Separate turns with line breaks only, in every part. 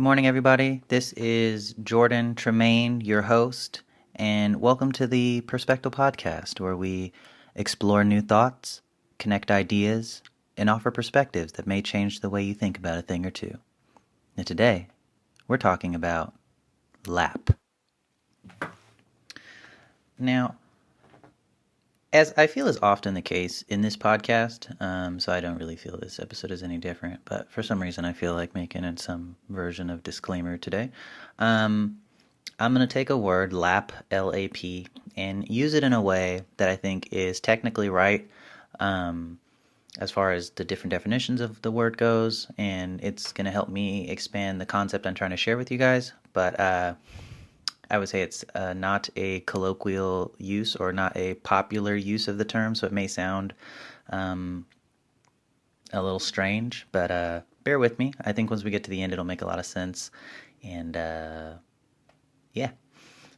morning, everybody. This is Jordan Tremaine, your host, and welcome to the Perspective Podcast, where we explore new thoughts, connect ideas, and offer perspectives that may change the way you think about a thing or two. And today, we're talking about LAP. Now, as I feel is often the case in this podcast, so I don't really feel this episode is any different, but for some reason I feel like making it some version of disclaimer today. I'm going to take a word, LAP, L-A-P, and use it in a way that I think is technically right as far as the different definitions of the word goes, and it's going to help me expand the concept I'm trying to share with you guys, but I would say it's not a colloquial use or not a popular use of the term, so it may sound a little strange, but bear with me. I think once we get to the end, it'll make a lot of sense. And yeah.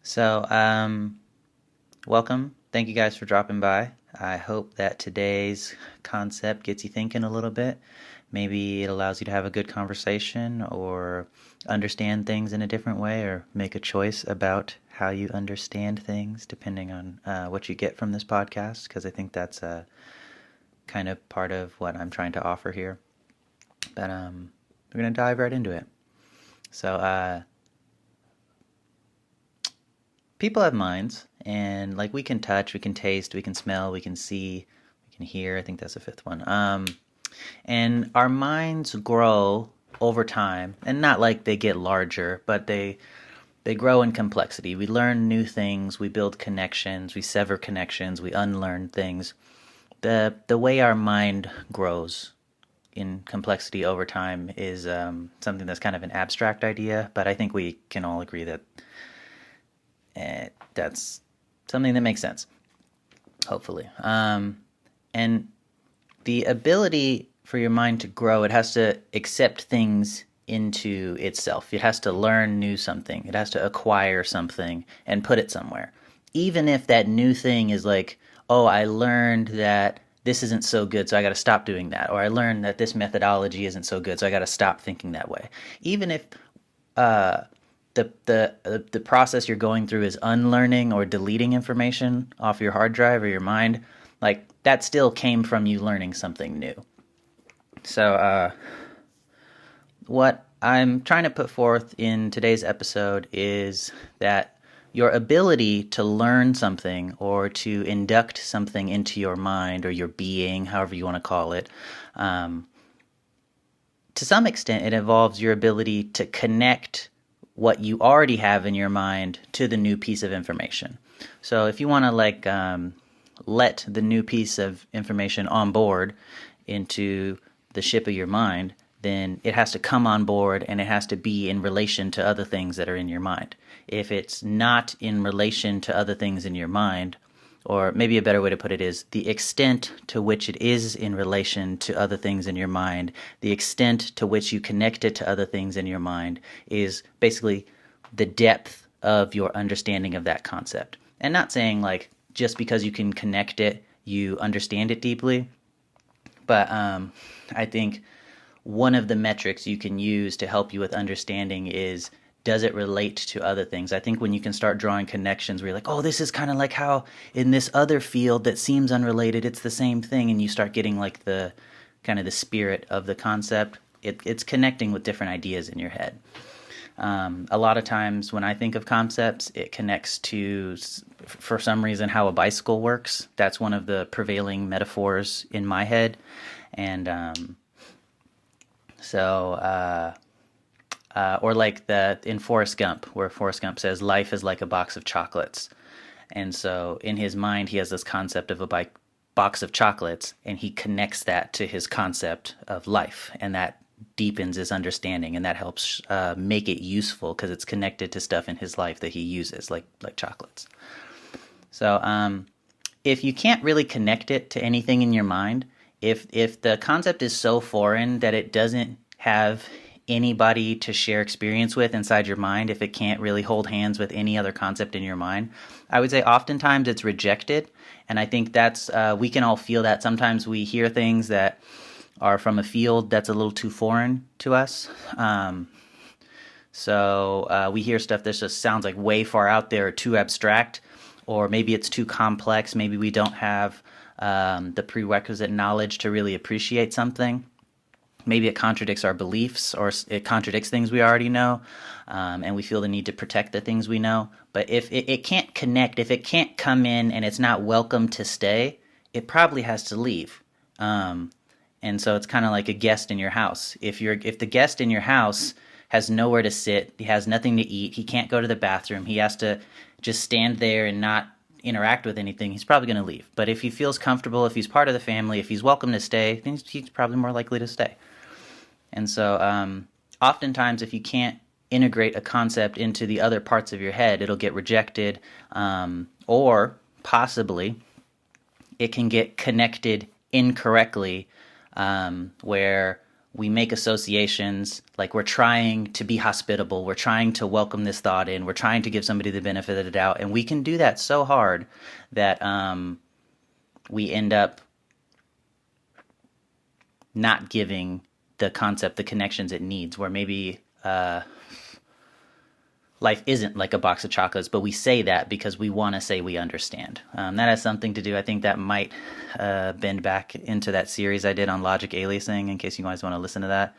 So welcome. Thank you guys for dropping by. I hope that today's concept gets you thinking a little bit. Maybe it allows you to have a good conversation or understand things in a different way or make a choice about how you understand things depending on what you get from this podcast, because I think that's kind of part of what I'm trying to offer here. But we're going to dive right into it. So people have minds, and like we can touch, we can taste, we can smell, we can see, we can hear. I think that's the fifth one. And our minds grow over time, and not like they get larger, but they grow in complexity. We learn new things, we build connections, we sever connections, we unlearn things. The way our mind grows in complexity over time is something that's kind of an abstract idea, but I think we can all agree that that's something that makes sense, hopefully. And the ability for your mind to grow, it has to accept things into itself. It has to learn something. It has to acquire something and put it somewhere. Even if that new thing is like, oh, I learned that this isn't so good, so I got to stop doing that. Or I learned that this methodology isn't so good, so I got to stop thinking that way. Even if the process you're going through is unlearning or deleting information off your hard drive or your mind, like that still came from you learning something new. So what I'm trying to put forth in today's episode is that your ability to learn something or to induct something into your mind or your being, however you want to call it, to some extent it involves your ability to connect what you already have in your mind to the new piece of information. So if you want to let the new piece of information on board into the ship of your mind, then it has to come on board and it has to be in relation to other things that are in your mind. If it's not in relation to other things in your mind, or maybe a better way to put it is the extent to which it is in relation to other things in your mind, the extent to which you connect it to other things in your mind is basically the depth of your understanding of that concept. And not saying like just because you can connect it, you understand it deeply. But I think one of the metrics you can use to help you with understanding is, does it relate to other things? I think when you can start drawing connections where you're like, oh, this is kind of like how in this other field that seems unrelated, it's the same thing, and you start getting like the kind of the spirit of the concept, it's connecting with different ideas in your head. A lot of times when I think of concepts, it connects to, for some reason, how a bicycle works. That's one of the prevailing metaphors in my head. And or like in Forrest Gump, where Forrest Gump says, life is like a box of chocolates. And so in his mind, he has this concept of a box of chocolates, and he connects that to his concept of life. And that deepens his understanding, and that helps make it useful because it's connected to stuff in his life that he uses, like chocolates. So if you can't really connect it to anything in your mind, if the concept is so foreign that it doesn't have anybody to share experience with inside your mind, if it can't really hold hands with any other concept in your mind, I would say oftentimes it's rejected. And I think that's, we can all feel that. Sometimes we hear things that are from a field that's a little too foreign to us. So we hear stuff that just sounds like way far out there or too abstract, or maybe it's too complex. Maybe we don't have the prerequisite knowledge to really appreciate something. Maybe it contradicts our beliefs, or it contradicts things we already know, and we feel the need to protect the things we know. But if it can't connect, if it can't come in and it's not welcome to stay, it probably has to leave. And so it's kind of like a guest in your house. If the guest in your house has nowhere to sit, he has nothing to eat, he can't go to the bathroom, he has to just stand there and not interact with anything, he's probably going to leave. But if he feels comfortable, if he's part of the family, if he's welcome to stay, then he's probably more likely to stay. And so oftentimes if you can't integrate a concept into the other parts of your head, it'll get rejected, or possibly it can get connected incorrectly, where we make associations, like we're trying to be hospitable, we're trying to welcome this thought in, we're trying to give somebody the benefit of the doubt, and we can do that so hard that we end up not giving the concept the connections it needs, where maybe life isn't like a box of chocolates, but we say that because we want to say we understand. That has something to do, I think that might bend back into that series I did on logic aliasing, in case you guys want to listen to that.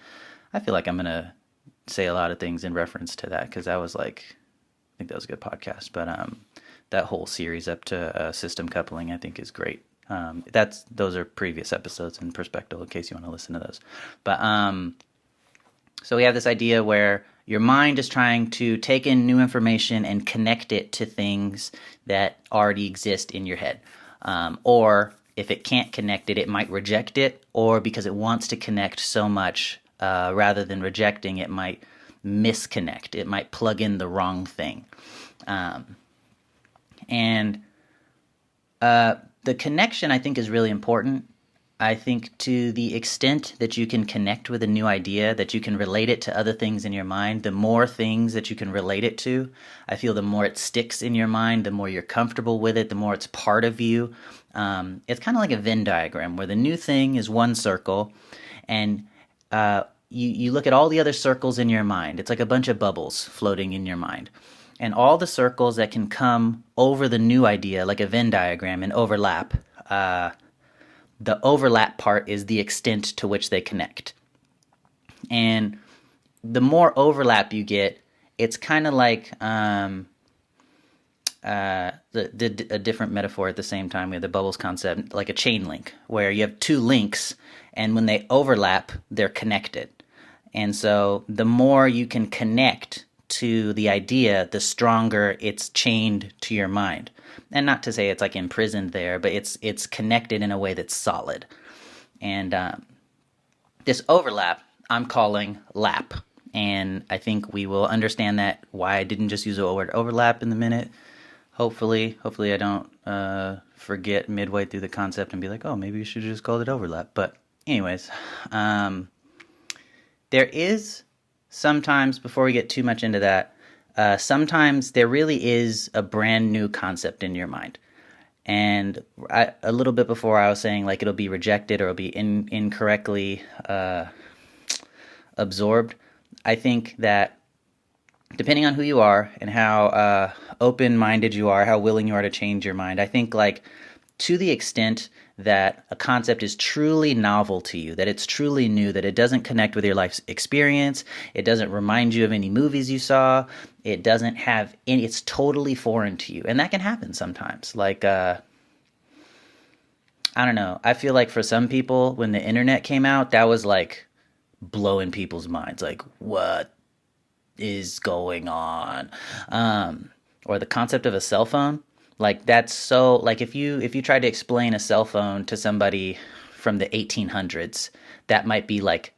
I feel like I'm going to say a lot of things in reference to that, because that was like, I think that was a good podcast, but that whole series up to system coupling I think is great. Those are previous episodes in Perspective, in case you want to listen to those. But so we have this idea where your mind is trying to take in new information and connect it to things that already exist in your head. Or if it can't connect it, it might reject it, or because it wants to connect so much, rather than rejecting, it might misconnect. It might plug in the wrong thing. And the connection, I think, is really important. I think to the extent that you can connect with a new idea, that you can relate it to other things in your mind, the more things that you can relate it to, I feel the more it sticks in your mind, the more you're comfortable with it, the more it's part of you. It's kind of like a Venn diagram, where the new thing is one circle, and you look at all the other circles in your mind. It's like a bunch of bubbles floating in your mind. And all the circles that can come over the new idea, like a Venn diagram, and overlap, the overlap part is the extent to which they connect. And the more overlap you get, it's kind of like a different metaphor at the same time. We have the bubbles concept, like a chain link, where you have two links, and when they overlap, they're connected. And so the more you can connect to the idea, the stronger it's chained to your mind. And not to say it's like imprisoned there, but it's connected in a way that's solid. And this overlap, I'm calling lap. And I think we will understand that, why I didn't just use the word overlap in the minute. Hopefully I don't forget midway through the concept and be like, oh, maybe you should have just called it overlap. But anyways, there is sometimes, before we get too much into that, sometimes there really is a brand new concept in your mind. And a little bit before I was saying, like, it'll be rejected or it'll be incorrectly absorbed. I think that depending on who you are and how open-minded you are, how willing you are to change your mind, I think, like, to the extent that a concept is truly novel to you, that it's truly new, that it doesn't connect with your life's experience, it doesn't remind you of any movies you saw, it doesn't have any, it's totally foreign to you. And that can happen sometimes. Like, I don't know. I feel like for some people, when the internet came out, that was like blowing people's minds. Like, what is going on? Or the concept of a cell phone. Like, that's so, like, if you tried to explain a cell phone to somebody from the 1800s, that might be like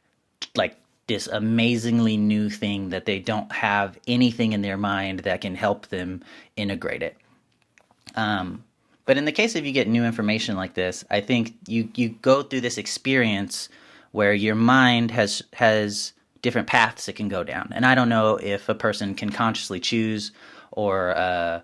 this amazingly new thing that they don't have anything in their mind that can help them integrate it. But in the case of you get new information like this, I think you go through this experience where your mind has different paths it can go down. And I don't know if a person can consciously choose or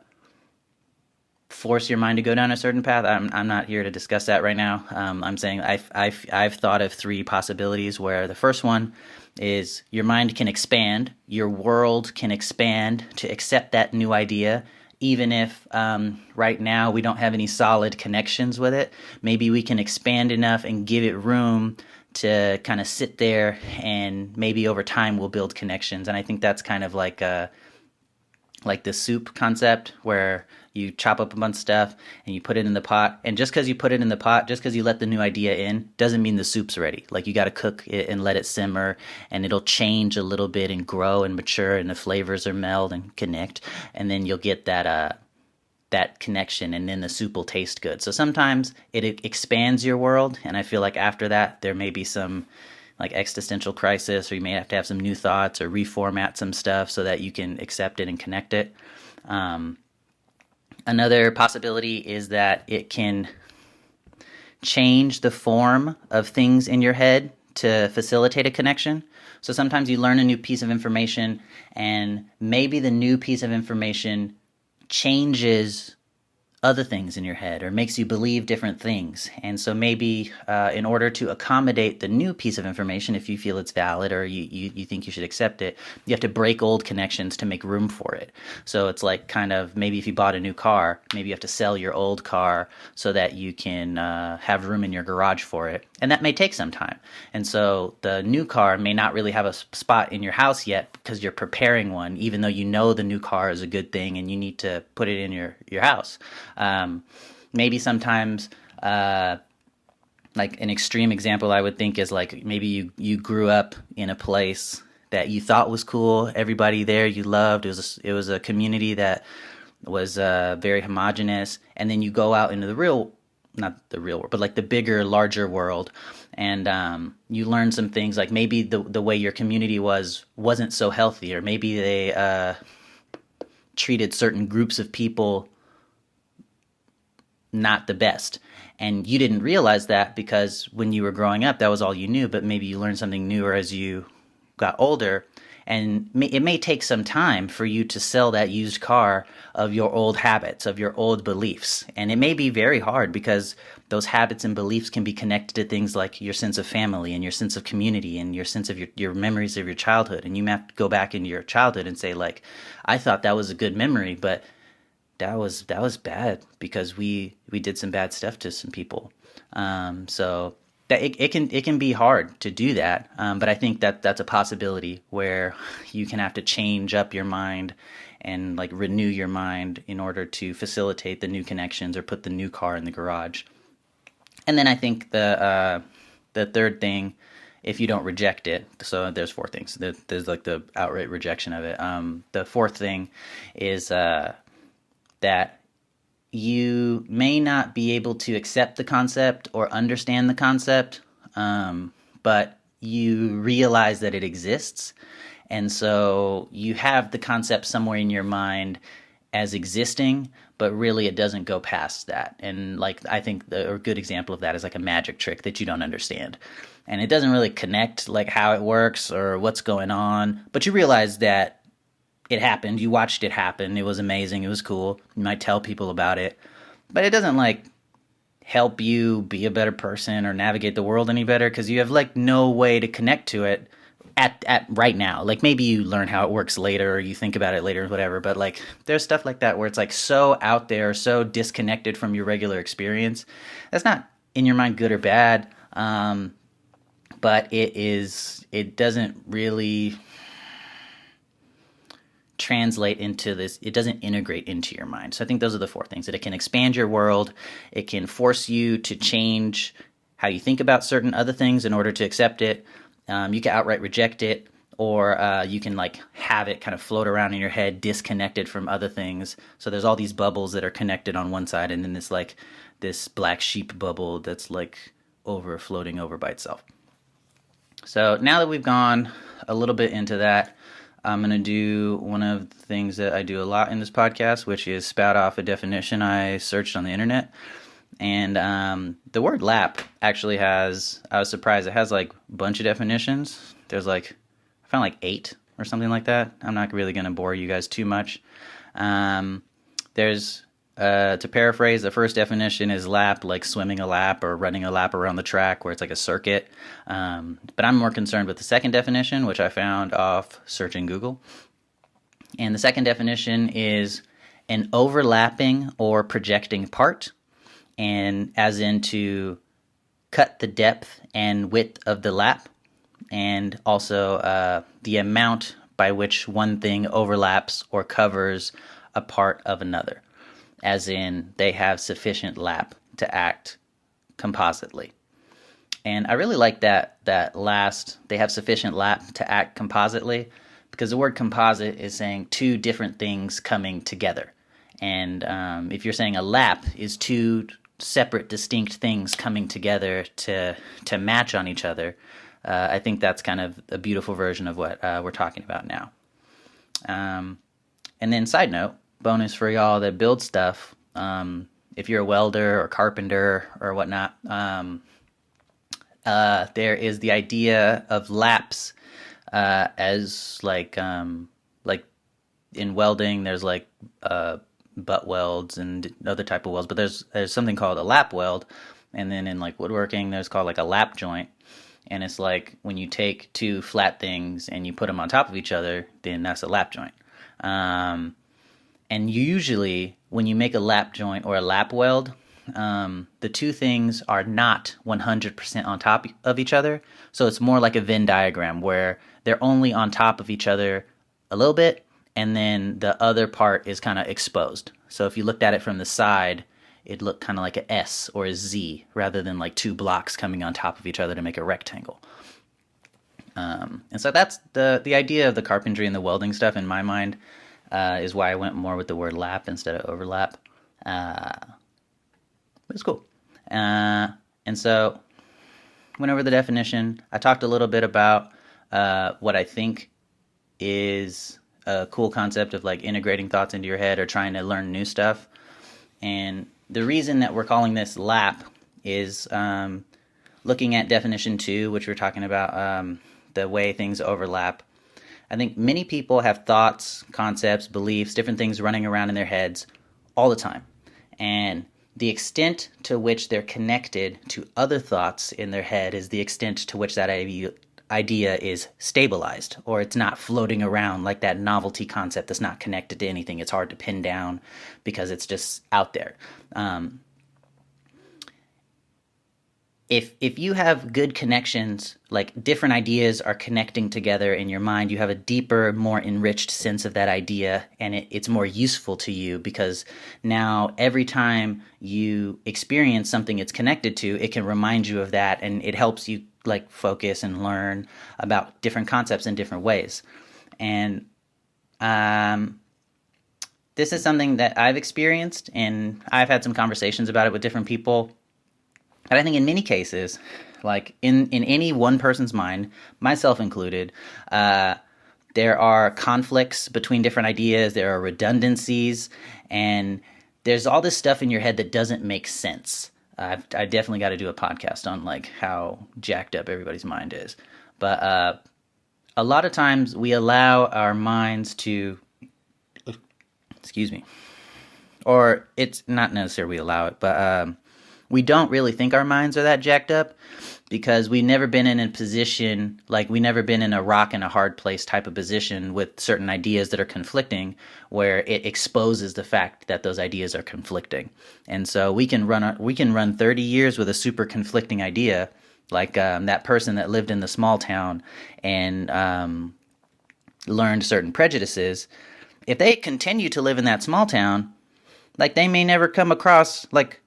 force your mind to go down a certain path. I'm not here to discuss that right now. I'm saying I've thought of three possibilities where the first one is your mind can expand, your world can expand to accept that new idea, even if right now we don't have any solid connections with it. Maybe we can expand enough and give it room to kind of sit there, and maybe over time we'll build connections. And I think that's kind of like the soup concept, where you chop up a bunch of stuff and you put it in the pot. And just because you put it in the pot, just because you let the new idea in, doesn't mean the soup's ready. Like, you got to cook it and let it simmer, and it'll change a little bit and grow and mature, and the flavors are meld and connect. And then you'll get that connection, and then the soup will taste good. So sometimes it expands your world, and I feel like after that there may be some like existential crisis, or you may have to have some new thoughts or reformat some stuff so that you can accept it and connect it. Another possibility is that it can change the form of things in your head to facilitate a connection. So sometimes you learn a new piece of information, and maybe the new piece of information changes other things in your head or makes you believe different things. And so maybe in order to accommodate the new piece of information, if you feel it's valid or you think you should accept it, you have to break old connections to make room for it. So it's like kind of maybe if you bought a new car, maybe you have to sell your old car so that you can have room in your garage for it. And that may take some time. And so the new car may not really have a spot in your house yet because you're preparing one, even though you know the new car is a good thing and you need to put it in your house. Maybe sometimes, like an extreme example I would think is like maybe you grew up in a place that you thought was cool, everybody there you loved, it was a community that was very homogenous, and then you go out into not the real world, but like the bigger, larger world, and you learn some things, like maybe the way your community wasn't so healthy, or maybe they treated certain groups of people not the best. And you didn't realize that because when you were growing up, that was all you knew, but maybe you learned something newer as you got older. And it may take some time for you to sell that used car of your old habits, of your old beliefs. And it may be very hard because those habits and beliefs can be connected to things like your sense of family and your sense of community and your sense of your memories of your childhood. And you may have to go back into your childhood and say, like, I thought that was a good memory, but that was bad because we did some bad stuff to some people. So that it can be hard to do that. But I think that's a possibility where you can have to change up your mind and like renew your mind in order to facilitate the new connections or put the new car in the garage. And then I think the third thing, if you don't reject it, so there's four things. There's like the outright rejection of it. The fourth thing is that you may not be able to accept the concept or understand the concept, but you realize that it exists. And so you have the concept somewhere in your mind as existing, but really it doesn't go past that. And like, I think a good example of that is like a magic trick that you don't understand. And it doesn't really connect like how it works or what's going on, but you realize that it happened. You watched it happen. It was amazing. It was cool. You might tell people about it, but it doesn't like help you be a better person or navigate the world any better because you have like no way to connect to it at right now. Like maybe you learn how it works later or you think about it later or whatever, but like there's stuff like that where it's like so out there, so disconnected from your regular experience. That's not in your mind good or bad, but it doesn't really translate into this. It doesn't integrate into your mind. So I think those are the four things: that it can expand your world, it can force you to change how you think about certain other things in order to accept it. You can outright reject it, or you can like have it kind of float around in your head disconnected from other things. So there's all these bubbles that are connected on one side, and then this black sheep bubble that's like floating over by itself. So now that we've gone a little bit into that, I'm going to do one of the things that I do a lot in this podcast, which is spout off a definition I searched on the internet. And the word lap actually I was surprised, it has like a bunch of definitions. There's like, I found like 8 or something like that. I'm not really going to bore you guys too much. There's To paraphrase, the first definition is lap, like swimming a lap or running a lap around the track where it's like a circuit. But I'm more concerned with the second definition, which I found off searching Google. And the second definition is an overlapping or projecting part, and as in to cut the depth and width of the lap, and also the amount by which one thing overlaps or covers a part of another, as in they have sufficient lap to act compositely. And I really like that last, they have sufficient lap to act compositely, because the word composite is saying two different things coming together. And if you're saying a lap is two separate, distinct things coming together to match on each other, I think that's kind of a beautiful version of what we're talking about now. And then side note, bonus for y'all that build stuff, if you're a welder or carpenter or whatnot, there is the idea of laps as like in welding, there's like butt welds and other type of welds, but there's something called a lap weld, and then in like woodworking, there's called like a lap joint, and it's like when you take two flat things and you put them on top of each other, then that's a lap joint. And usually when you make a lap joint or a lap weld, the two things are not 100% on top of each other. So it's more like a Venn diagram where they're only on top of each other a little bit, and then the other part is kind of exposed. So if you looked at it from the side, it'd look kind of like a S or a Z rather than like two blocks coming on top of each other to make a rectangle. And so that's the idea of the carpentry and the welding stuff in my mind, is why I went more with the word lap instead of overlap. But it's cool. And so went over the definition. I talked a little bit about what I think is a cool concept of like integrating thoughts into your head or trying to learn new stuff. And the reason that we're calling this lap is looking at definition 2, which we're talking about the way things overlap. I think many people have thoughts, concepts, beliefs, different things running around in their heads all the time. And the extent to which they're connected to other thoughts in their head is the extent to which that idea is stabilized, or it's not floating around like that novelty concept that's not connected to anything. It's hard to pin down because it's just out there. If you have good connections, like different ideas are connecting together in your mind, you have a deeper, more enriched sense of that idea, and it's more useful to you because now every time you experience something it's connected to, it can remind you of that, and it helps you like focus and learn about different concepts in different ways. And this is something that I've experienced, and I've had some conversations about it with different people. And I think in many cases, like in any one person's mind, myself included, there are conflicts between different ideas, there are redundancies, and there's all this stuff in your head that doesn't make sense. I definitely got to do a podcast on like how jacked up everybody's mind is. But a lot of times we allow our minds to, or it's not necessarily we allow it, but we don't really think our minds are that jacked up because we've never been in a position, like we've never been in a rock and a hard place type of position with certain ideas that are conflicting, where it exposes the fact that those ideas are conflicting. And so we can run 30 years with a super conflicting idea, like that person that lived in the small town and learned certain prejudices. If they continue to live in that small town, like they may never come across like,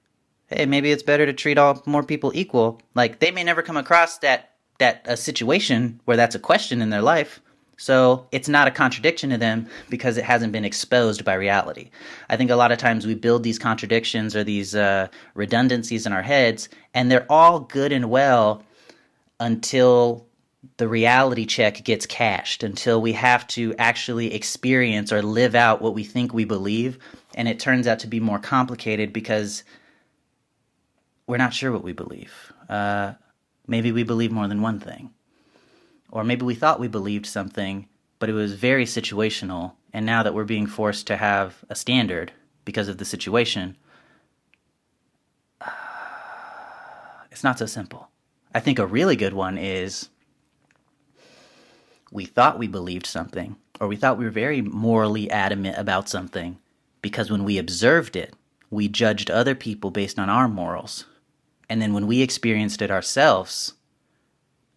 hey, maybe it's better to treat all more people equal. Like they may never come across that a situation where that's a question in their life. So it's not a contradiction to them because it hasn't been exposed by reality. I think a lot of times we build these contradictions or these redundancies in our heads, and they're all good and well until the reality check gets cashed, until we have to actually experience or live out what we think we believe. And it turns out to be more complicated because we're not sure what we believe. Maybe we believe more than one thing. Or maybe we thought we believed something, but it was very situational, and now that we're being forced to have a standard, because of the situation, it's not so simple. I think a really good one is we thought we believed something, or we thought we were very morally adamant about something, because when we observed it, we judged other people based on our morals. And then when we experienced it ourselves,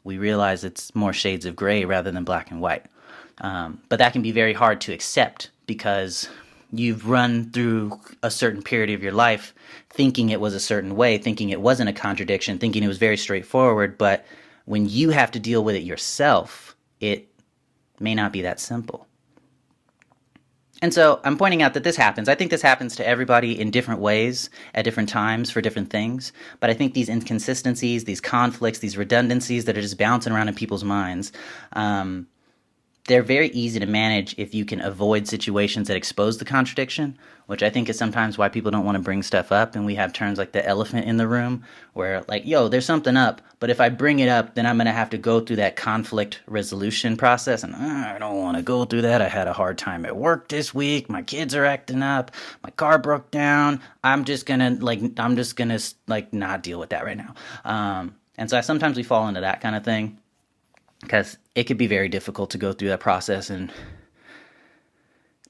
we realized it's more shades of gray rather than black and white. But that can be very hard to accept because you've run through a certain period of your life thinking it was a certain way, thinking it wasn't a contradiction, thinking it was very straightforward. But when you have to deal with it yourself, it may not be that simple. And so I'm pointing out that this happens. I think this happens to everybody in different ways at different times for different things. But I think these inconsistencies, these conflicts, these redundancies that are just bouncing around in people's minds, they're very easy to manage if you can avoid situations that expose the contradiction, which I think is sometimes why people don't want to bring stuff up. And we have terms like the elephant in the room where like, yo, there's something up, but if I bring it up, then I'm going to have to go through that conflict resolution process. And I don't want to go through that. I had a hard time at work this week. My kids are acting up. My car broke down. I'm just going to not deal with that right now. And so sometimes we fall into that kind of thing, because it could be very difficult to go through that process and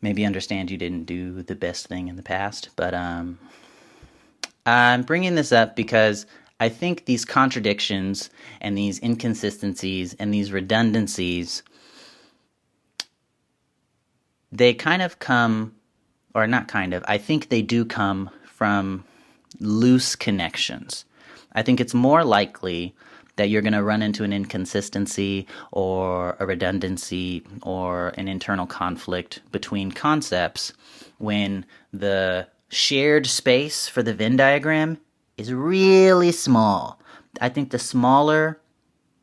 maybe understand you didn't do the best thing in the past. But I'm bringing this up because I think these contradictions and these inconsistencies and these redundancies, they kind of come, or not kind of, I think they do come from loose connections. I think it's more likely that you're going to run into an inconsistency or a redundancy or an internal conflict between concepts when the shared space for the Venn diagram is really small. I think the smaller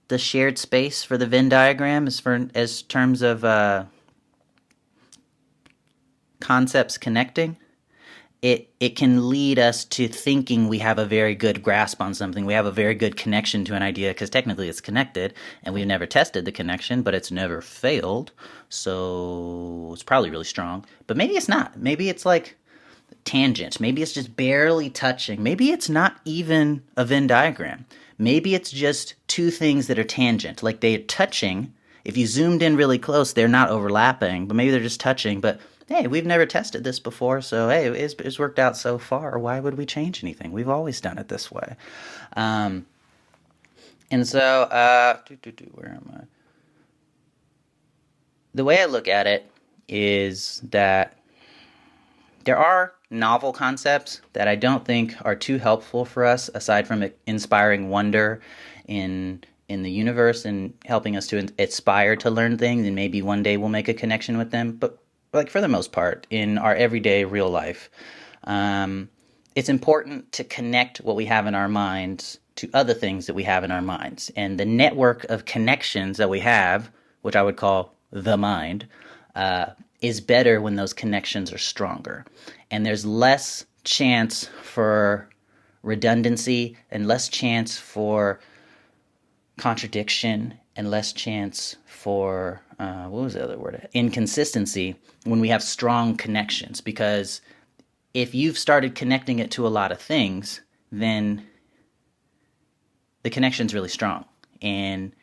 the shared space for the Venn diagram is as terms of concepts connecting, it can lead us to thinking we have a very good grasp on something. We have a very good connection to an idea because technically it's connected, and we've never tested the connection, but it's never failed. So it's probably really strong. But maybe it's not. Maybe it's like tangent. Maybe it's just barely touching. Maybe it's not even a Venn diagram. Maybe it's just two things that are tangent. Like they're touching. If you zoomed in really close, they're not overlapping, but maybe they're just touching. But hey, we've never tested this before, so hey, it's worked out so far. Why would we change anything? We've always done it this way. And so, where am I? The way I look at it is that there are novel concepts that I don't think are too helpful for us, aside from inspiring wonder in the universe and helping us to aspire to learn things, and maybe one day we'll make a connection with them. But like for the most part, in our everyday real life, it's important to connect what we have in our minds to other things that we have in our minds. And the network of connections that we have, which I would call the mind, is better when those connections are stronger. And there's less chance for redundancy and less chance for contradiction and less chance for inconsistency when we have strong connections. Because if you've started connecting it to a lot of things, then the connection's really strong, and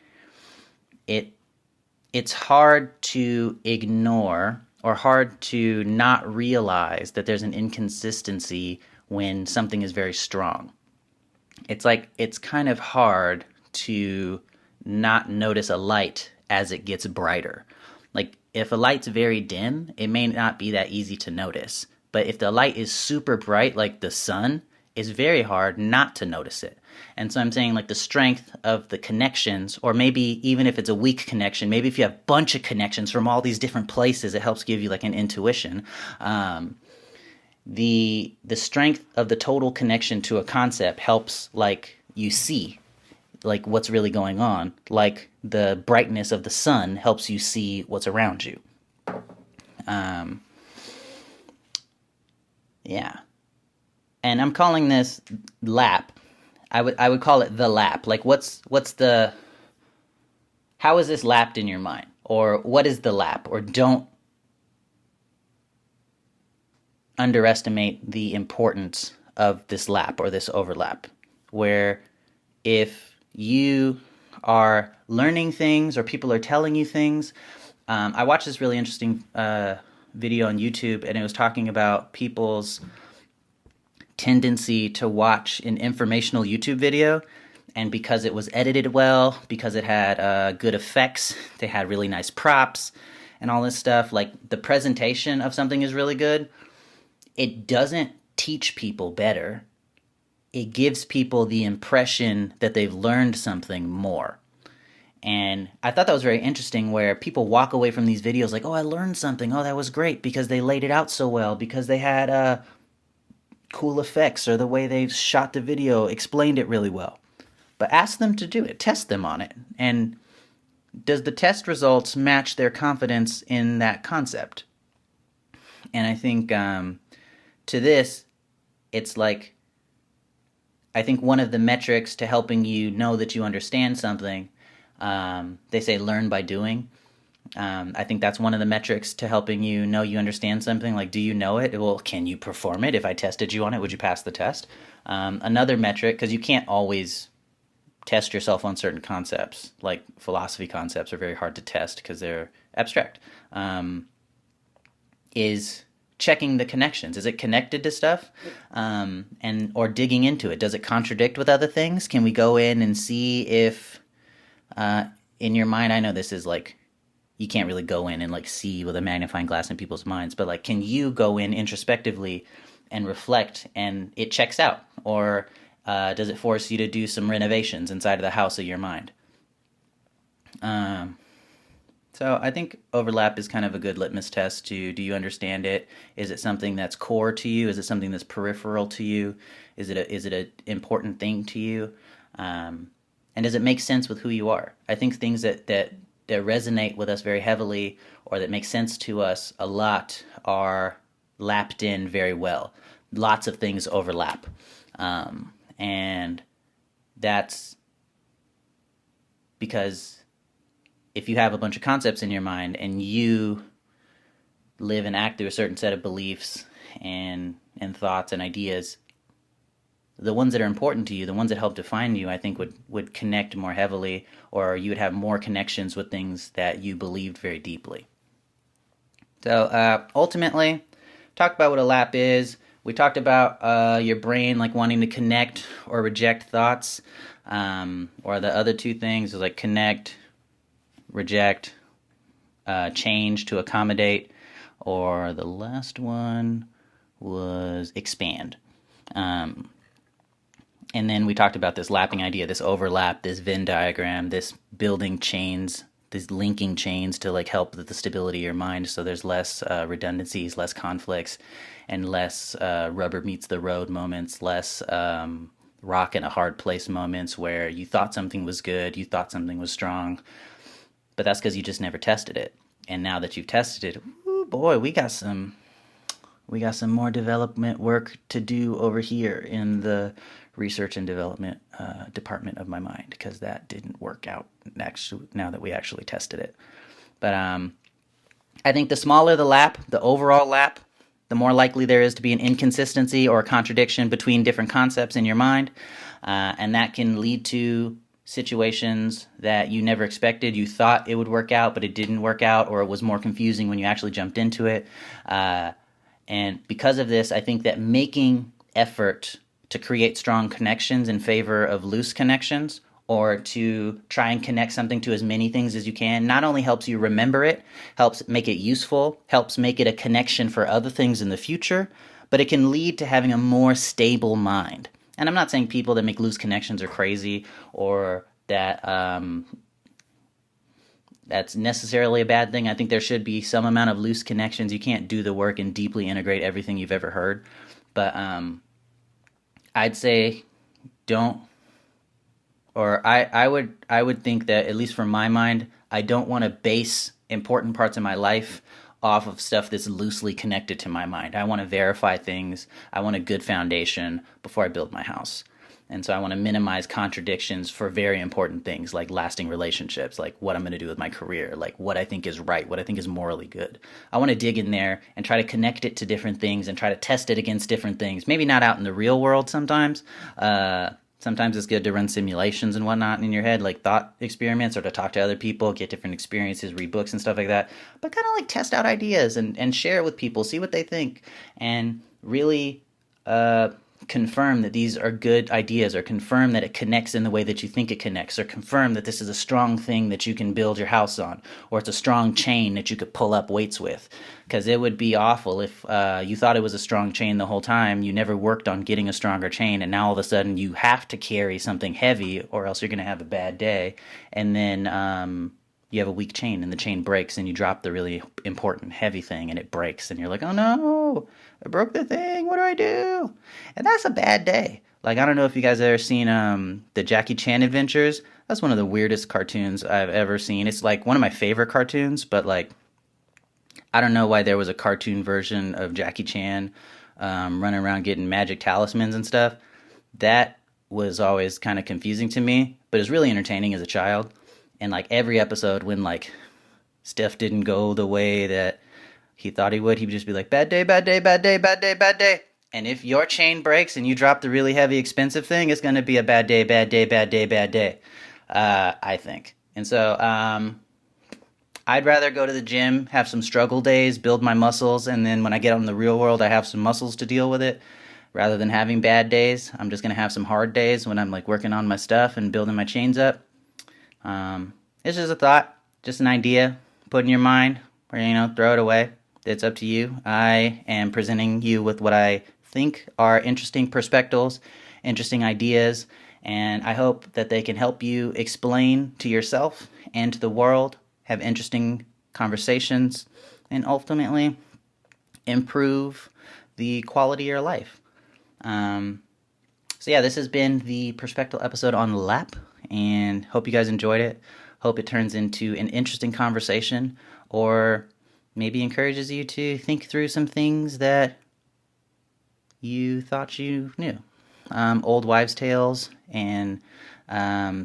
it's hard to ignore or hard to not realize that there's an inconsistency when something is very strong. It's kind of hard to not notice a light as it gets brighter. Like if a light's very dim, it may not be that easy to notice. But if the light is super bright, like the sun, it's very hard not to notice it. And so I'm saying like the strength of the connections, or maybe even if it's a weak connection, maybe if you have a bunch of connections from all these different places, it helps give you like an intuition. The strength of the total connection to a concept helps like you see like what's really going on, like the brightness of the sun helps you see what's around you. Yeah. And I'm calling this lap. I would call it the lap. Like how is this lapped in your mind? Or what is the lap? Or don't underestimate the importance of this lap or this overlap, where if you are learning things or people are telling you things. I watched this really interesting video on YouTube, and it was talking about people's tendency to watch an informational YouTube video, and because it was edited well, because it had good effects, they had really nice props and all this stuff, like the presentation of something is really good, it doesn't teach people better. It gives people the impression that they've learned something more. And I thought that was very interesting, where people walk away from these videos like, oh, I learned something. Oh, that was great because they laid it out so well, because they had cool effects, or the way they shot the video explained it really well. But ask them to do it. Test them on it. And does the test results match their confidence in that concept? And I think to this, it's like, I think one of the metrics to helping you know that you understand something, they say learn by doing. I think that's one of the metrics to helping you know you understand something. Like, do you know it? Well, can you perform it? If I tested you on it, would you pass the test? Another metric, because you can't always test yourself on certain concepts, like philosophy concepts are very hard to test because they're abstract, is checking the connections. Is it connected to stuff? Or digging into it. Does it contradict with other things? Can we go in and see if in your mind, I know this is like, you can't really go in and like see with a magnifying glass in people's minds, but like, can you go in introspectively and reflect and it checks out? Or does it force you to do some renovations inside of the house of your mind? So I think overlap is kind of a good litmus test to, do you understand it? Is it something that's core to you? Is it something that's peripheral to you? Is it an important thing to you? And does it make sense with who you are? I think things that resonate with us very heavily, or that make sense to us a lot, are lapped in very well. Lots of things overlap. And that's because if you have a bunch of concepts in your mind and you live and act through a certain set of beliefs and thoughts and ideas, the ones that are important to you, the ones that help define you, I think would connect more heavily, or you would have more connections with things that you believed very deeply. So ultimately, talk about what a lap is. We talked about your brain like wanting to connect or reject thoughts, or the other two things is like connect, reject, change to accommodate, or the last one was expand. And then we talked about this lapping idea, this overlap, this Venn diagram, this building chains, these linking chains to like help with the stability of your mind, so there's less redundancies, less conflicts, and less rubber meets the road moments, less rock in a hard place moments where you thought something was good, you thought something was strong, but that's because you just never tested it. And now that you've tested it, ooh, boy, we got some more development work to do over here in the research and development department of my mind, because that didn't work out actually, now that we actually tested it. But I think the smaller the lap, the overall lap, the more likely there is to be an inconsistency or a contradiction between different concepts in your mind, and that can lead to situations that you never expected. You thought it would work out, but it didn't work out, or it was more confusing when you actually jumped into it. And because of this, I think that making effort to create strong connections in favor of loose connections, or to try and connect something to as many things as you can, not only helps you remember it, helps make it useful, helps make it a connection for other things in the future, but it can lead to having a more stable mind. And I'm not saying people that make loose connections are crazy, or that that's necessarily a bad thing. I think there should be some amount of loose connections. You can't do the work and deeply integrate everything you've ever heard. But I'd say don't, or I would think that, at least from my mind, I don't want to base important parts of my life off of stuff that's loosely connected to my mind. I want to verify things. I want a good foundation before I build my house. And so I want to minimize contradictions for very important things like lasting relationships, like what I'm going to do with my career, like what I think is right, what I think is morally good. I want to dig in there and try to connect it to different things and try to test it against different things. Maybe not out in the real world sometimes. Sometimes it's good to run simulations and whatnot in your head, like thought experiments, or to talk to other people, get different experiences, read books and stuff like that. But kind of like test out ideas and share it with people, see what they think, and really confirm that these are good ideas, or confirm that it connects in the way that you think it connects, or confirm that this is a strong thing that you can build your house on, or it's a strong chain that you could pull up weights with. Because it would be awful if you thought it was a strong chain the whole time, you never worked on getting a stronger chain, and now all of a sudden you have to carry something heavy or else you're going to have a bad day, and then you have a weak chain and the chain breaks and you drop the really important heavy thing and it breaks and you're like, oh no, I broke the thing, what do I do? And that's a bad day. Like, I don't know if you guys have ever seen the Jackie Chan Adventures. That's one of the weirdest cartoons I've ever seen. It's like one of my favorite cartoons, but like, I don't know why there was a cartoon version of Jackie Chan running around getting magic talismans and stuff. That was always kind of confusing to me, but it was really entertaining as a child. And like every episode when like stuff didn't go the way that he thought he would just be like, bad day, bad day, bad day, bad day, bad day. And if your chain breaks and you drop the really heavy expensive thing, it's going to be a bad day, bad day, bad day, bad day, I think. And so I'd rather go to the gym, have some struggle days, build my muscles, and then when I get out in the real world, I have some muscles to deal with it. Rather than having bad days, I'm just going to have some hard days when I'm like working on my stuff and building my chains up. It's just a thought, just an idea, put in your mind, or, throw it away. It's up to you. I am presenting you with what I think are interesting perspectives, interesting ideas, and I hope that they can help you explain to yourself and to the world, have interesting conversations, and ultimately improve the quality of your life. So yeah, this has been the Perspective episode on LAP, and hope you guys enjoyed it. Hope it turns into an interesting conversation, or maybe encourages you to think through some things that you thought you knew. Old wives' tales and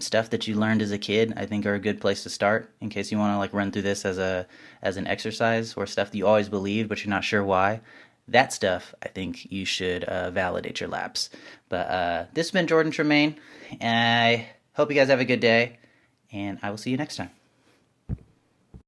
stuff that you learned as a kid, I think, are a good place to start in case you want to like run through this as an exercise, or stuff that you always believed but you're not sure why. That stuff, I think you should validate your laps. But this has been Jordan Tremaine. I hope you guys have a good day, and I will see you next time.